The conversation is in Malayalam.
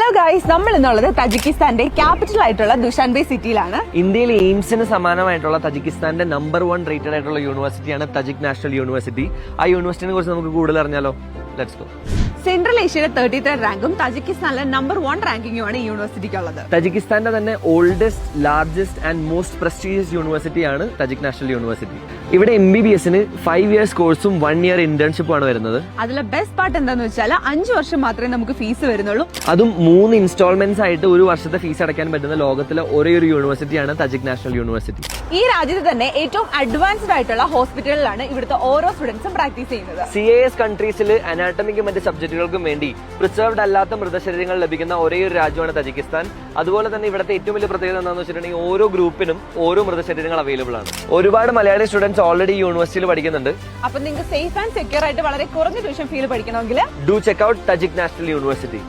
ഹലോ ഗൈസ്, നമ്മൾ ഇന്നുള്ളത് തജിക്കിസ്ഥാന്റെ ക്യാപിറ്റൽ ആയിട്ടുള്ള ദുഷാൻബെ സിറ്റിയിലാണ്. ഇന്ത്യയിലെ എയിംസിന് സമാനമായിട്ടുള്ള തജിക്കിസ്ഥാന്റെ നമ്പർ 1 റേറ്റഡ് ആയിട്ടുള്ള യൂണിവേഴ്സിറ്റിയാണ് തജിക് നാഷണൽ യൂണിവേഴ്സിറ്റി. ആ യൂണിവേഴ്സിറ്റിനെ കുറിച്ച് നമുക്ക് കൂടുതൽ അറിഞ്ഞാലോ? Let's go. സെൻട്രൽ ഏഷ്യയിലെ 33rd റാങ്കും തജിക്കിസ്ഥാനിലെ നമ്പർ 1 റാങ്കിങ്ങുമാണ് ഈ യൂണിവേഴ്സിറ്റിക്കുള്ളത്. തജിക്കിസ്ഥാന്റെ തന്നെ oldest, largest and most prestigious യൂണിവേഴ്സിറ്റിയാണ് തജിക് നാഷണൽ യൂണിവേഴ്സിറ്റി. ഇവിടെ MBBSന് 5 ഇയേഴ്സ് കോഴ്സും 1 ഇയർ ഇന്റേൺഷിപ്പും ആണ് വരുന്നത്. അതിലെ ബെസ്റ്റ് പാർട്ട് എന്താന്ന് വെച്ചാൽ 5 വർഷം മാത്രമേ നമുക്ക് ഫീസ് വരുന്നുള്ളൂ. അതും 3 ഇൻസ്റ്റാൾമെന്റ്സ് ആയിട്ട് ഒരു വർഷത്തെ ഫീസ് അടയ്ക്കാൻ പറ്റുന്ന ലോകത്തിലെ ഒരേ ഒരു യൂണിവേഴ്സിറ്റിയാണ് തജിക് നാഷണൽ യൂണിവേഴ്സിറ്റി. ഈ രാജ്യത്ത് തന്നെ ഏറ്റവും അഡ്വാൻസ്ഡ് ആയിട്ടുള്ള ഹോസ്പിറ്റലിലാണ് ഇവിടുത്തെ ഓരോ സ്റ്റുഡൻസും പ്രാക്ടീസ് ചെയ്യുന്നത്. CIS കൺട്രീസിൽ അനാട്ടമിക്കും മറ്റ് സബ്ജക്റ്റുകൾക്കും വേണ്ടി പ്രിസർവ്ഡ് അല്ലാത്ത മൃതശരീരങ്ങൾ ലഭിക്കുന്ന ഒരേ ഒരു രാജ്യമാണ് തജിക്കിസ്ഥാൻ. അതുപോലെ തന്നെ ഇവിടുത്തെ ഏറ്റവും വലിയ പ്രത്യേകത എന്താണെന്ന് വെച്ചിട്ടുണ്ടെങ്കിൽ ഓരോ ഗ്രൂപ്പിനും ഓരോ മൃതശരീരങ്ങൾ അവൈലബിൾ ആണ്. ഒരുപാട് മലയാളി സ്റ്റുഡൻസ് ഓൾറെഡി യൂണിവേഴ്സിറ്റിയിൽ പഠിക്കുന്നുണ്ട്. അപ്പൊ നിങ്ങൾക്ക് സേഫ് ആൻഡ് സെക്യൂർ ആയിട്ട് വളരെ കുറഞ്ഞ ട്യൂഷൻ ഫീൽ പഠിക്കണമെങ്കിൽ do check out തജിക് national university.